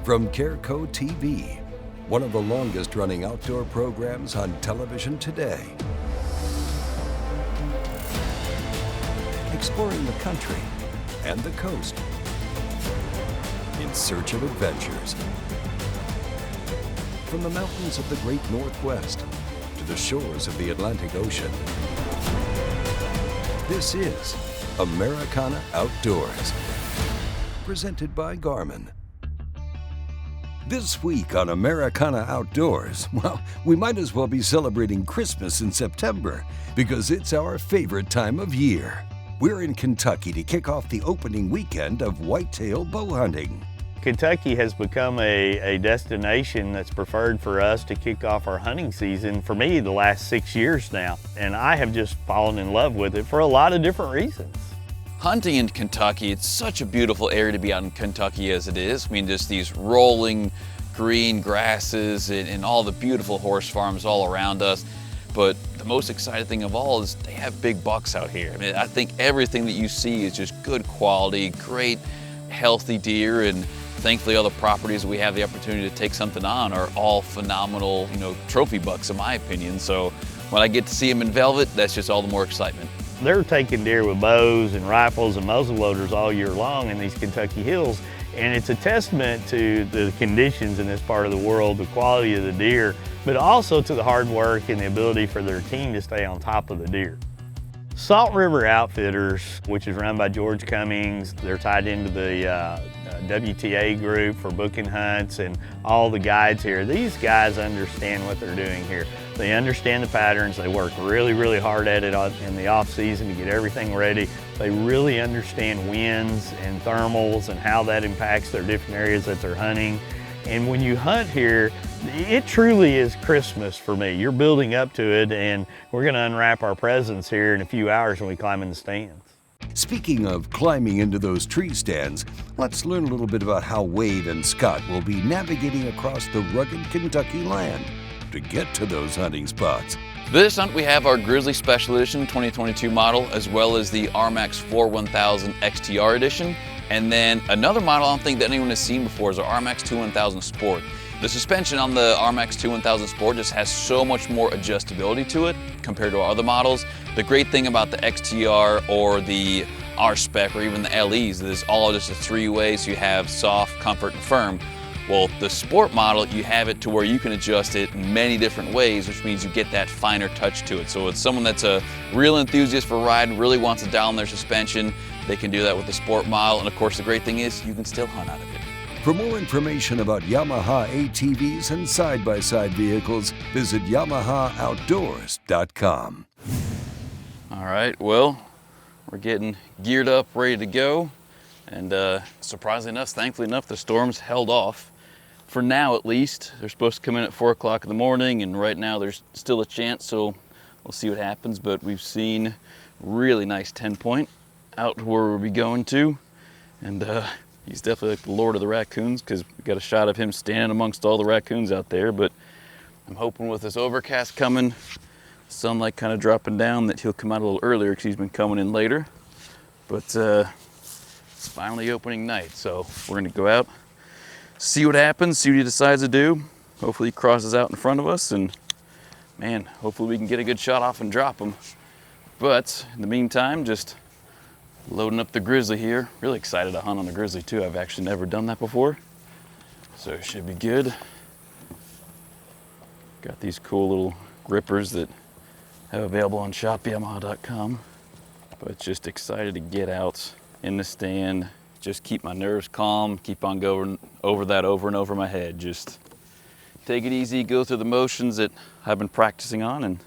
From Careco TV, one of the longest running outdoor programs on television today. Exploring the country and the coast in search of adventures. From the mountains of the great Northwest to the shores of the Atlantic Ocean. This is Americana Outdoors, presented by Garmin. This week on Americana Outdoors, well, we might as well be celebrating Christmas in September because it's our favorite time of year. We're in Kentucky to kick off the opening weekend of whitetail bow hunting. Kentucky has become a destination that's preferred for us to kick off our hunting season, for me, the last 6 years now. And I have just fallen in love with it for a lot of different reasons. Hunting in Kentucky, it's such a beautiful area to be out in Kentucky as it is. I mean, just these rolling green grasses and all the beautiful horse farms all around us. But the most exciting thing of all is they have big bucks out here. I mean, I think everything that you see is just good quality, great, healthy deer, and thankfully all the properties that we have the opportunity to take something on are all phenomenal, trophy bucks in my opinion. So when I get to see them in velvet, that's just all the more excitement. They're taking deer with bows and rifles and muzzle loaders all year long in these Kentucky hills, and it's a testament to the conditions in this part of the world, the quality of the deer, but also to the hard work and the ability for their team to stay on top of the deer. Salt River Outfitters, which is run by George Cummings, they're tied into the WTA group for booking hunts and all the guides here. These guys understand what they're doing here. They understand the patterns. They work really, really hard at it in the off season to get everything ready. They really understand winds and thermals and how that impacts their different areas that they're hunting. And when you hunt here, it truly is Christmas for me. You're building up to it, and we're gonna unwrap our presents here in a few hours when we climb in the stands. Speaking of climbing into those tree stands, let's learn a little bit about how Wade and Scott will be navigating across the rugged Kentucky land to get to those hunting spots. This hunt we have our Grizzly Special Edition 2022 model, as well as the RMAX 4 1000 XTR Edition. And then another model I don't think that anyone has seen before is our RMAX 2 1000 Sport. The suspension on the RMAX 2 1000 Sport just has so much more adjustability to it compared to our other models. The great thing about the XTR or the R-Spec or even the LEs is all just a three-way, so you have soft, comfort, and firm. Well, the Sport model, you have it to where you can adjust it in many different ways, which means you get that finer touch to it. So it's someone that's a real enthusiast for riding, really wants to dial in their suspension, they can do that with the Sport model. And of course, the great thing is you can still hunt out of it. For more information about Yamaha ATVs and side-by-side vehicles, visit YamahaOutdoors.com. All right, well, we're getting geared up, ready to go. And surprisingly enough, thankfully enough, the storms held off. For now, at least. They're supposed to come in at 4 o'clock in the morning, and right now there's still a chance, so we'll see what happens. But we've seen really nice 10-point out to where we'll be going to. And he's definitely like the Lord of the raccoons, because we got a shot of him standing amongst all the raccoons out there. But I'm hoping with this overcast coming, sunlight kind of dropping down, that he'll come out a little earlier, because he's been coming in later. But it's finally opening night, so we're gonna go out, see what happens, see what he decides to do. Hopefully he crosses out in front of us, and man, hopefully we can get a good shot off and drop him. But in the meantime, just loading up the Grizzly here. Really excited to hunt on the Grizzly too. I've actually never done that before, so it should be good. Got these cool little grippers that I have available on shopyamaha.com. But just excited to get out in the stand, just keep my nerves calm, keep on going over that over and over my head. Just take it easy, go through the motions that I've been practicing on, and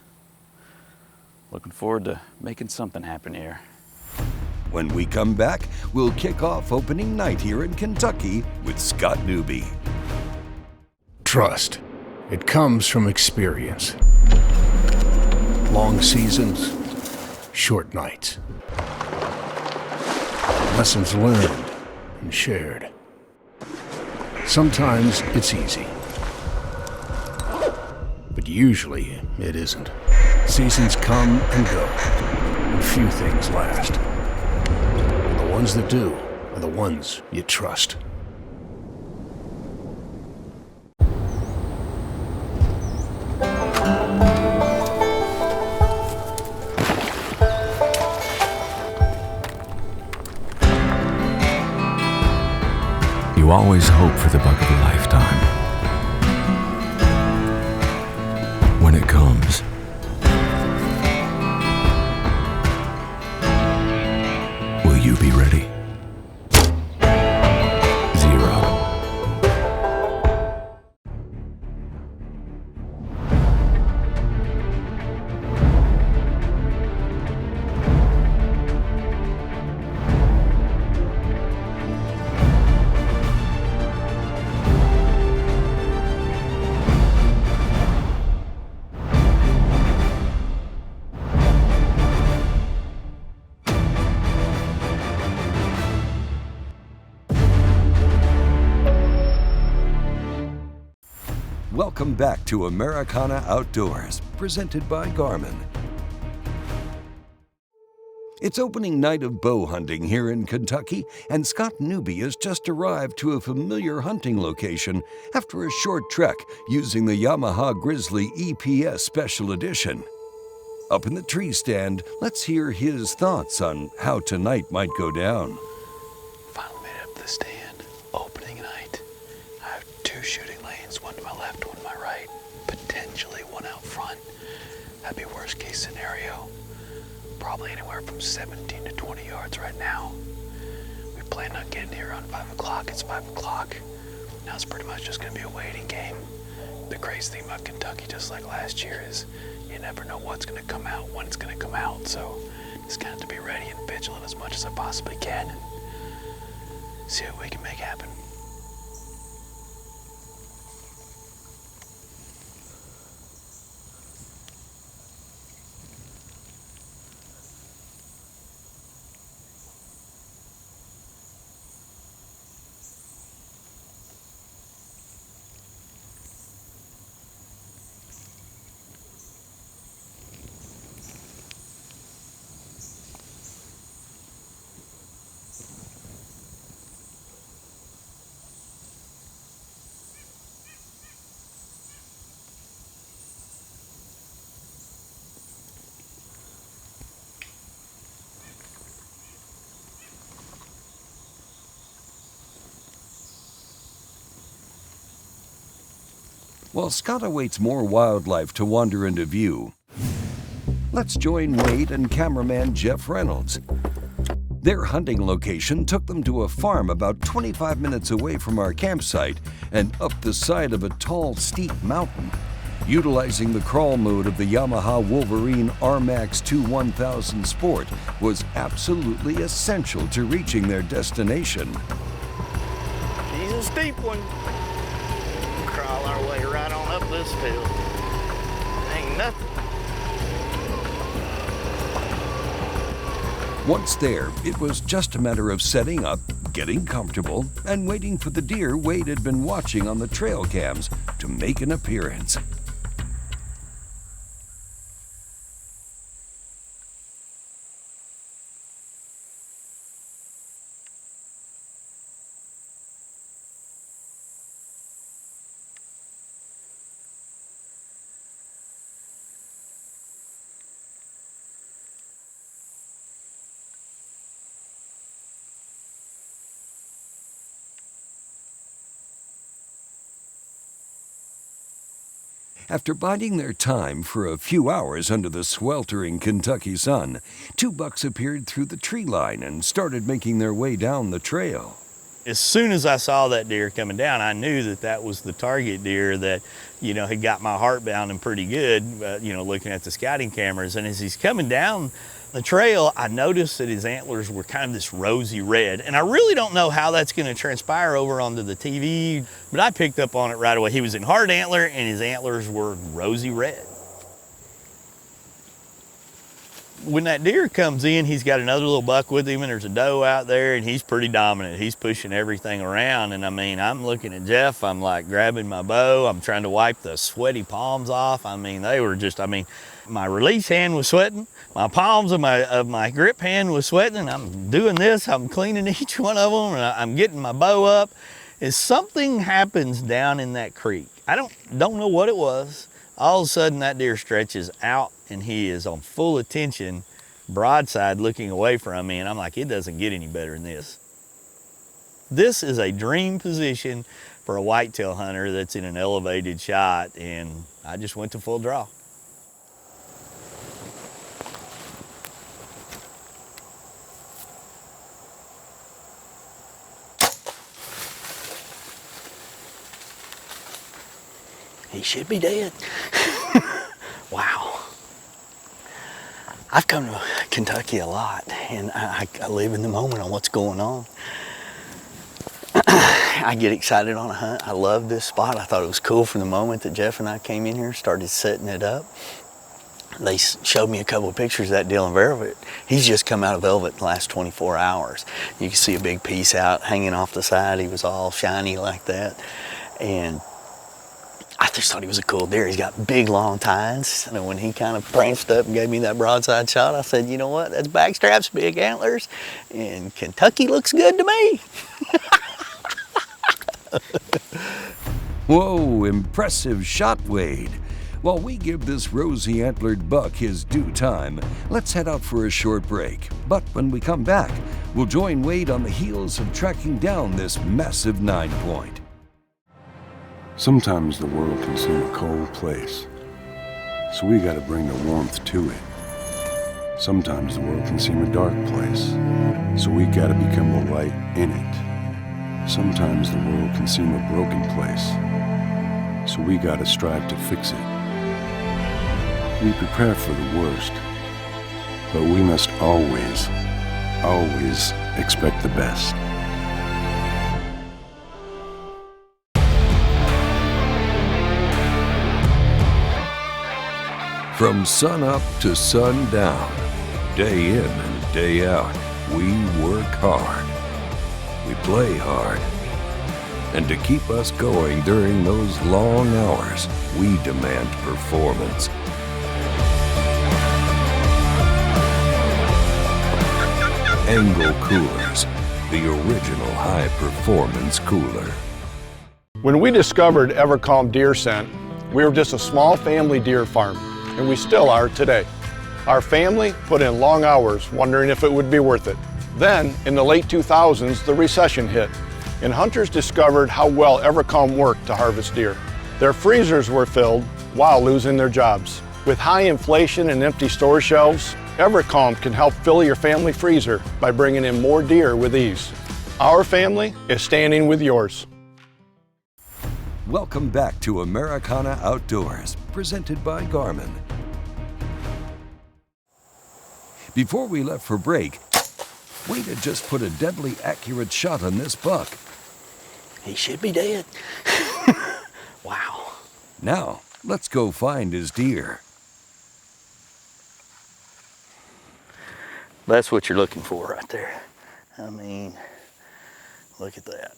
looking forward to making something happen here. When we come back, we'll kick off opening night here in Kentucky with Scott Newby. Trust. It comes from experience. Long seasons, short nights. Lessons learned and shared. Sometimes it's easy, but usually it isn't. Seasons come and go, and few things last. The ones that do are the ones you trust. You always hope for the buck of a lifetime. When it comes, will you be ready? 0. Welcome back to Americana Outdoors, presented by Garmin. It's opening night of bow hunting here in Kentucky, and Scott Newby has just arrived to a familiar hunting location after a short trek using the Yamaha Grizzly EPS Special Edition. Up in the tree stand, let's hear his thoughts on how tonight might go down. Finally made it up to the stand. Opening night. I have 2 shooting lanes, one to my left, one to my right. Potentially one out front. That'd be worst case scenario. Probably anywhere from 17 to 20 yards right now. We planned on getting here around 5 o'clock. It's 5 o'clock. Now it's pretty much just gonna be a waiting game. The crazy thing about Kentucky, just like last year, is you never know what's gonna come out, when it's gonna come out. So just kind of to be ready and vigilant as much as I possibly can and see what we can make happen. While Scott awaits more wildlife to wander into view, let's join Wade and cameraman Jeff Reynolds. Their hunting location took them to a farm about 25 minutes away from our campsite and up the side of a tall, steep mountain. Utilizing the crawl mode of the Yamaha Wolverine RMAX 2 1000 Sport was absolutely essential to reaching their destination. She's a steep one. Crawl our way right on up this hill. Ain't nothing. Once there, it was just a matter of setting up, getting comfortable, and waiting for the deer Wade had been watching on the trail cams to make an appearance. After biding their time for a few hours under the sweltering Kentucky sun, 2 bucks appeared through the tree line and started making their way down the trail. As soon as I saw that deer coming down, I knew that that was the target deer that, had got my heart pounding pretty good, looking at the scouting cameras. And as he's coming down the trail, I noticed that his antlers were kind of this rosy red. And I really don't know how that's going to transpire over onto the TV, but I picked up on it right away. He was in hard antler and his antlers were rosy red. When that deer comes in, he's got another little buck with him and there's a doe out there and he's pretty dominant. He's pushing everything around. And I'm looking at Jeff, I'm like grabbing my bow. I'm trying to wipe the sweaty palms off. They were just, my release hand was sweating. My palms of my grip hand was sweating. And I'm doing this, I'm cleaning each one of them and I'm getting my bow up. As something happens down in that creek, I don't know what it was. All of a sudden that deer stretches out and he is on full attention, broadside looking away from me. And I'm like, it doesn't get any better than this. This is a dream position for a whitetail hunter that's in an elevated shot, and I just went to full draw. He should be dead. Wow. I've come to Kentucky a lot, and I live in the moment on what's going on. I get excited on a hunt. I love this spot. I thought it was cool from the moment that Jeff and I came in here, started setting it up. They showed me a couple of pictures of that deal in velvet. He's just come out of velvet the last 24 hours. You can see a big piece out hanging off the side. He was all shiny like that. And I just thought he was a cool deer. He's got big, long tines. And when he kind of pranced up and gave me that broadside shot, I said, you know what? That's backstraps, big antlers, and Kentucky looks good to me. Whoa, impressive shot, Wade. While we give this rosy antlered buck his due time, let's head out for a short break. But when we come back, we'll join Wade on the heels of tracking down this massive 9-point. Sometimes the world can seem a cold place, so we gotta bring the warmth to it. Sometimes the world can seem a dark place, so we gotta become the light in it. Sometimes the world can seem a broken place, so we gotta strive to fix it. We prepare for the worst, but we must always, always expect the best. From sun up to sundown, day in and day out, we work hard. We play hard. And to keep us going during those long hours, we demand performance. Angle Coolers, the original high-performance cooler. When we discovered Evercalm Deer Scent, we were just a small family deer farm, and we still are today. Our family put in long hours wondering if it would be worth it. Then, in the late 2000s, the recession hit, and hunters discovered how well Evercalm worked to harvest deer. Their freezers were filled while losing their jobs. With high inflation and empty store shelves, Evercalm can help fill your family freezer by bringing in more deer with ease. Our family is standing with yours. Welcome back to Americana Outdoors, presented by Garmin. Before we left for break, Wade had just put a deadly accurate shot on this buck. He should be dead. Wow. Now, let's go find his deer. That's what you're looking for right there. I mean, look at that.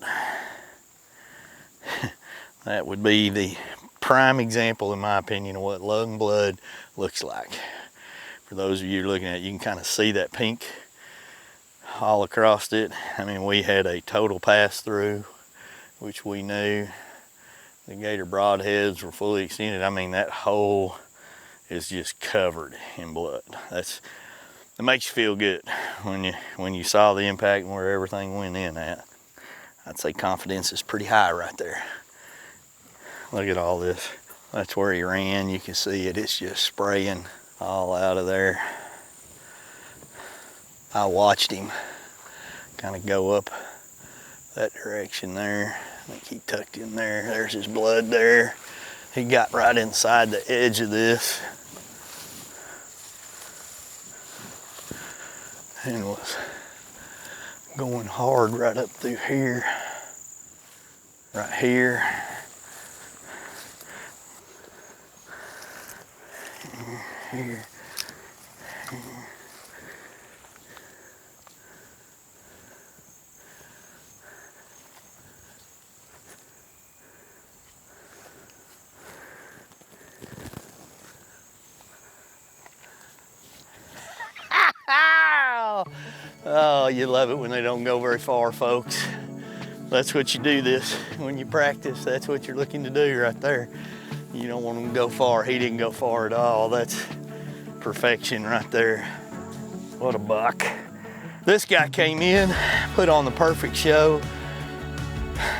That would be the prime example, in my opinion, of what lung blood looks like. For those of you looking at it, you can kind of see that pink all across it. I mean, we had a total pass through, which we knew. The gator broadheads were fully extended. I mean, that hole is just covered in blood. It makes you feel good when you saw the impact and where everything went in at. I'd say confidence is pretty high right there. Look at all this. That's where he ran. You can see it. It's just spraying all out of there. I watched him kind of go up that direction there. I think he tucked in there. There's his blood there. He got right inside the edge of this and was going hard right up through here, right here. Here. Oh, you love it when they don't go very far, folks. That's what you do this when you practice. That's what you're looking to do right there. You don't want them to go far. He didn't go far at all. That's perfection right there. What a buck. This guy came in, put on the perfect show.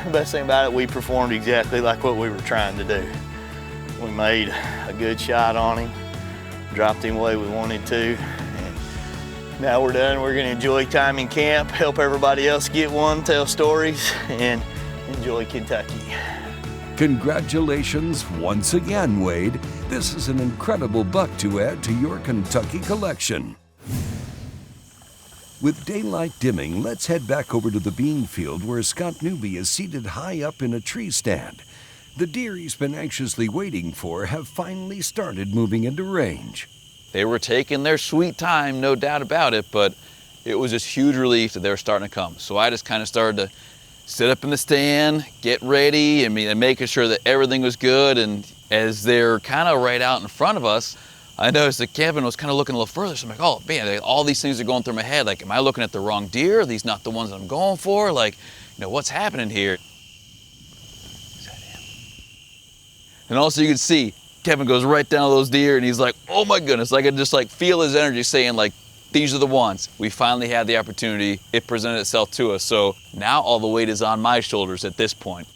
the best thing about it, we performed exactly like what we were trying to do. We made a good shot on him, dropped him the way we wanted to, and now we're done. We're gonna enjoy time in camp, help everybody else get one, tell stories, and enjoy Kentucky. Congratulations once again, Wade. This is an incredible buck to add to your Kentucky collection. With daylight dimming, let's head back over to the bean field where Scott Newby is seated high up in a tree stand. The deer he's been anxiously waiting for have finally started moving into range. They were taking their sweet time, no doubt about it, but it was this huge relief that they were starting to come. So I just kind of started to sit up in the stand, get ready, and making sure that everything was good. And as they're kind of right out in front of us, I noticed that Kevin was kind of looking a little further. So I'm like, oh man, all these things are going through my head. Like, am I looking at the wrong deer? Are these not the ones that I'm going for? Like, what's happening here? Is that him? And also you can see, Kevin goes right down to those deer and he's like, oh my goodness. I could just like feel his energy saying like, these are the ones. We finally had the opportunity. It presented itself to us. So now all the weight is on my shoulders at this point.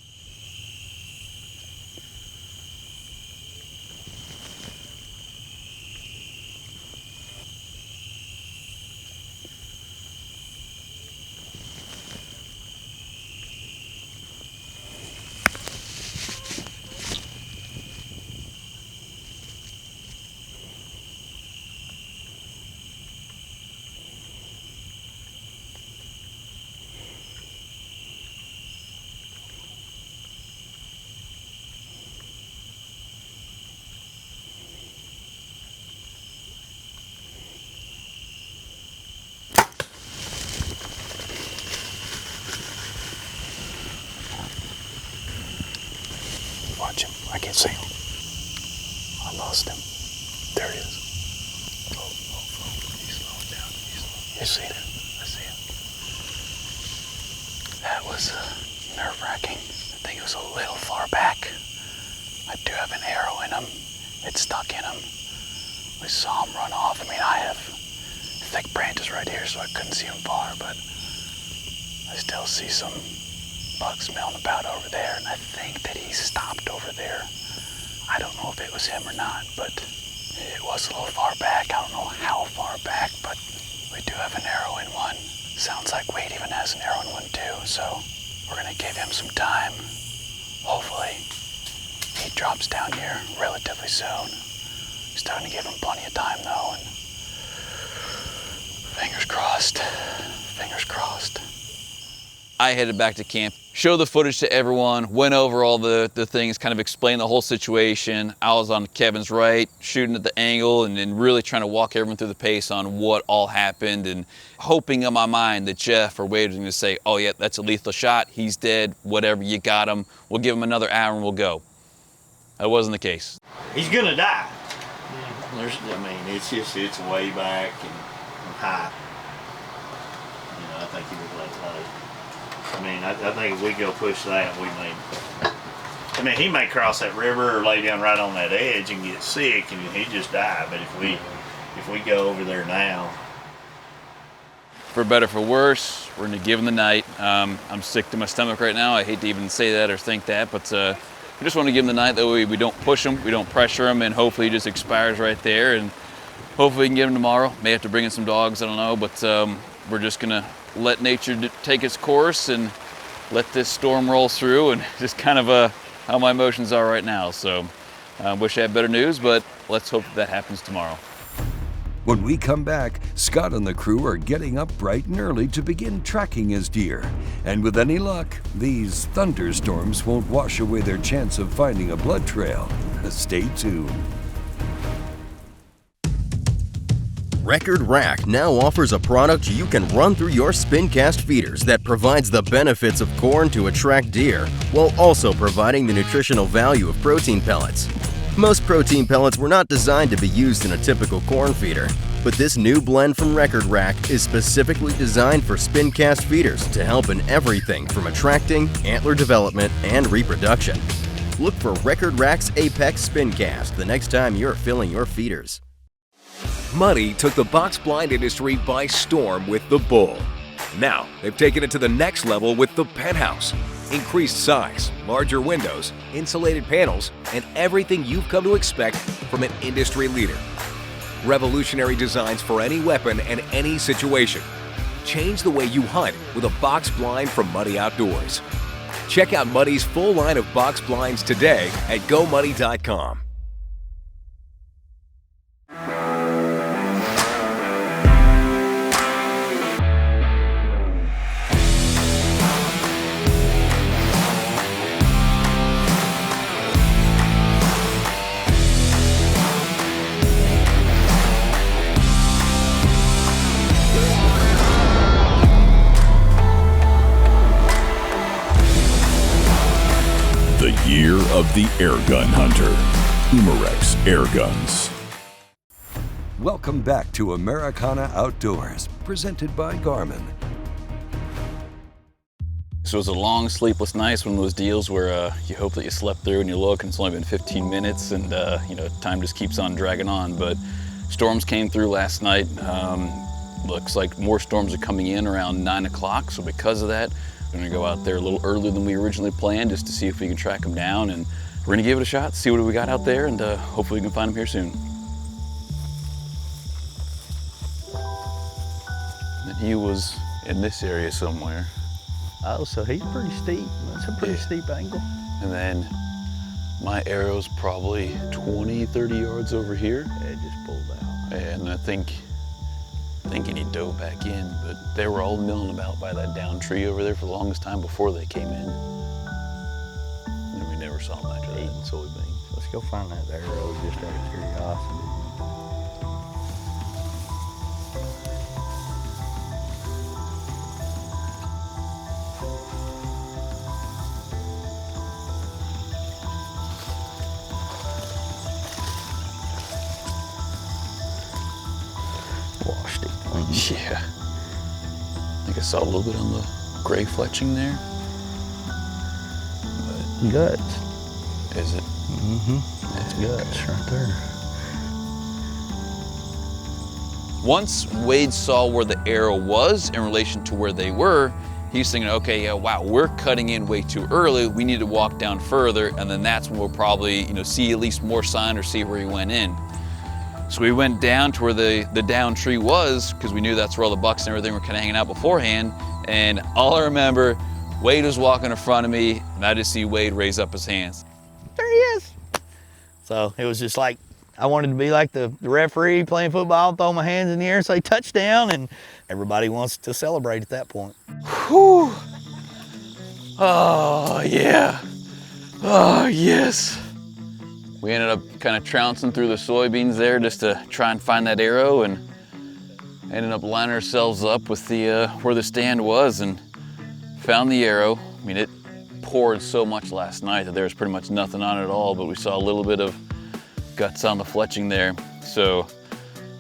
Watch him. I can't see him. I lost him. There he is. Oh. He's slowing down. You see him? I see him. That was nerve-wracking. I think it was a little far back. I do have an arrow in him. It's stuck in him. We saw him run off. I mean, I have thick branches right here, so I couldn't see him far, but I still see some bugs milling about over there, and I think that he stopped over there. I don't know if it was him or not, but it was a little far back. I don't know how far back, but we do have an arrow in one. Sounds like Wade even has an arrow in one too, so we're gonna give him some time. Hopefully he drops down here relatively soon. Starting to give him plenty of time though, and fingers crossed, fingers crossed. I headed back to camp, showed the footage to everyone, went over all the things, kind of explained the whole situation. I was on Kevin's right, shooting at the angle and really trying to walk everyone through the pace on what all happened, and hoping in my mind that Jeff or Wade was going to say, oh yeah, that's a lethal shot, he's dead, whatever, you got him, we'll give him another hour and we'll go. That wasn't the case. He's gonna die. It's way back and high. I think he was like low. I think if we go push that, he may cross that river or lay down right on that edge and get sick and he'd just die. But if we go over there now. For better, for worse, we're gonna give him the night. I'm sick to my stomach right now. I hate to even say that or think that, but we just want to give him the night. That way we don't push him, we don't pressure him, and hopefully he just expires right there. And hopefully we can get him tomorrow. May have to bring in some dogs, I don't know, but we're just gonna let nature take its course and let this storm roll through, and just kind of how my emotions are right now. So I wish I had better news, but let's hope that happens tomorrow. When we come back, Scott and the crew are getting up bright and early to begin tracking his deer. And with any luck, these thunderstorms won't wash away their chance of finding a blood trail. Stay tuned. Record Rack now offers a product you can run through your SPINCAST feeders that provides the benefits of corn to attract deer, while also providing the nutritional value of protein pellets. Most protein pellets were not designed to be used in a typical corn feeder, but this new blend from Record Rack is specifically designed for SPINCAST feeders to help in everything from attracting, antler development, and reproduction. Look for Record Rack's Apex SPINCAST the next time you're filling your feeders. Money took the box blind industry by storm with the Bull. Now, they've taken it to the next level with the Penthouse. Increased size, larger windows, insulated panels, and everything you've come to expect from an industry leader. Revolutionary designs for any weapon and any situation. Change the way you hunt with a box blind from Muddy Outdoors. Check out Muddy's full line of box blinds today at GoMuddy.com. The year of the airgun hunter. Umarex Air Guns. Welcome back to Americana Outdoors, presented by Garmin. So it was a long, sleepless night, one of those deals where you hope that you slept through and you look and it's only been 15 minutes and time just keeps on dragging on. But storms came through last night. Looks like more storms are coming in around 9 o'clock. So because of that, we're gonna go out there a little earlier than we originally planned just to see if we can track them down, and we're gonna give it a shot, see what we got out there, and hopefully we can find them here soon. And he was in this area somewhere. Oh, so he's pretty steep. That's a pretty steep angle. And then my arrow's probably 20, 30 yards over here. Yeah, it just pulled out. And I think thinking he dove back in, but they were all milling about by that down tree over there for the longest time before they came in. And we never saw them after that. Eating soybeans. Let's go find that arrow just out of curiosity. Washed it. Yeah. I think I saw a little bit on the gray fletching there. But guts. Is it? Mm-hmm. That's guts right there. Once Wade saw where the arrow was in relation to where they were, he's thinking, okay, yeah, wow, we're cutting in way too early. We need to walk down further, and then that's when we'll probably, see at least more sign or see where he went in. So we went down to where the down tree was, because we knew that's where all the bucks and everything were kind of hanging out beforehand. And all I remember, Wade was walking in front of me, and I just see Wade raise up his hands. There he is. So it was just like, I wanted to be like the referee playing football, throw my hands in the air and say touchdown, and everybody wants to celebrate at that point. Whew. Oh, yeah. Oh, yes. We ended up kind of trouncing through the soybeans there just to try and find that arrow, and ended up lining ourselves up with the where the stand was and found the arrow. I mean, it poured so much last night that there was pretty much nothing on it at all, but we saw a little bit of guts on the fletching there. So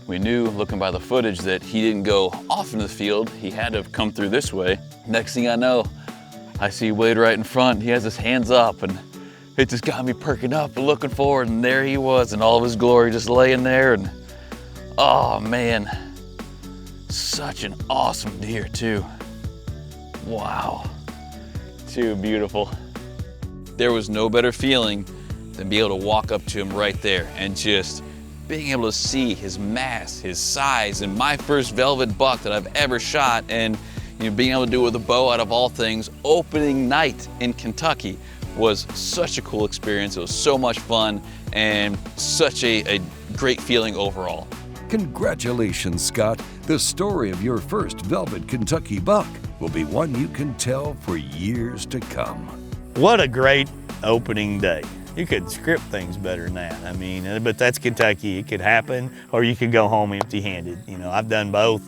we knew, looking by the footage, that he didn't go off into the field. He had to have come through this way. Next thing I know, I see Wade right in front. He has his hands up, and it just got me perking up and looking forward, and there he was in all of his glory, just laying there. And oh man, such an awesome deer too. Wow, too beautiful. There was no better feeling than be able to walk up to him right there and just being able to see his mass, his size, and my first velvet buck that I've ever shot, and being able to do it with a bow out of all things, opening night in Kentucky was such a cool experience. It was so much fun and such a great feeling overall. Congratulations, Scott. The story of your first velvet Kentucky buck will be one you can tell for years to come. What a great opening day. You could script things better than that. I mean, but that's Kentucky. It could happen, or you could go home empty-handed. I've done both.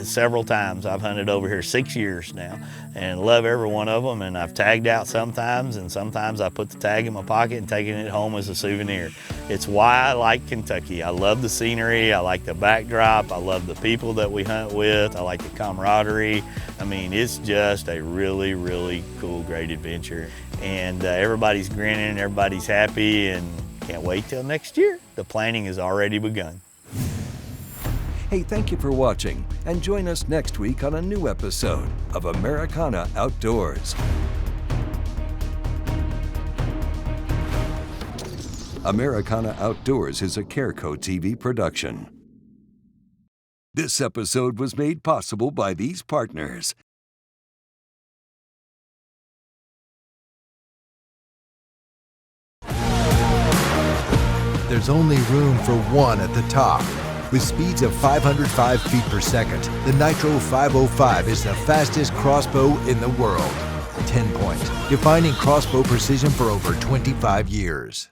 Several times. I've hunted over here 6 years now and love every one of them, and I've tagged out sometimes, and sometimes I put the tag in my pocket and taking it home as a souvenir. It's why I like Kentucky. I love the scenery, I like the backdrop, I love the people that we hunt with, I like the camaraderie. I mean, it's just a really, really cool, great adventure. And everybody's grinning, everybody's happy, and can't wait till next year. The planning has already begun. Hey, thank you for watching, and join us next week on a new episode of Americana Outdoors. Americana Outdoors is a Careco TV production. This episode was made possible by these partners. There's only room for one at the top. With speeds of 505 feet per second, the Nitro 505 is the fastest crossbow in the world. 10 Point, defining crossbow precision for over 25 years.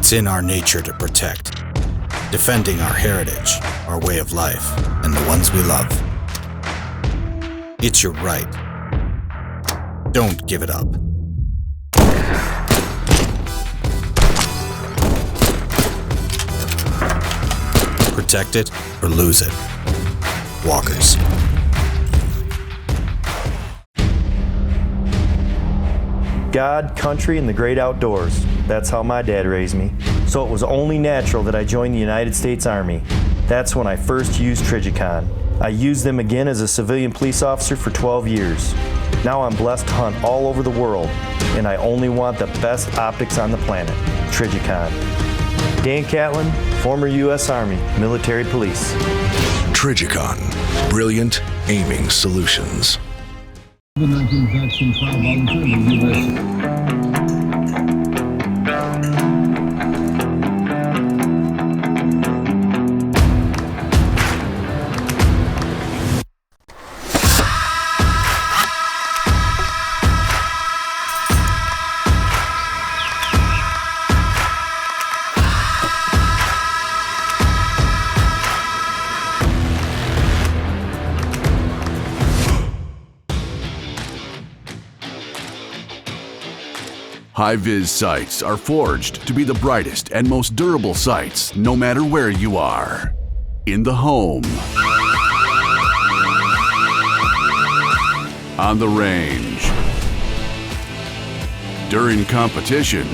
It's in our nature to protect, defending our heritage, our way of life, and the ones we love. It's your right. Don't give it up. Protect it or lose it. Walkers. God, country, and the great outdoors. That's how my dad raised me. So it was only natural that I joined the United States Army. That's when I first used Trigicon. I used them again as a civilian police officer for 12 years. Now I'm blessed to hunt all over the world, and I only want the best optics on the planet. Trigicon. Dan Catlin, former U.S. Army, military police. Trigicon. Brilliant aiming solutions. High-vis sights are forged to be the brightest and most durable sights, no matter where you are. In the home, on the range, during competition,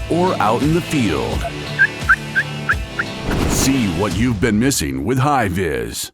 or out in the field. See what you've been missing with high-vis.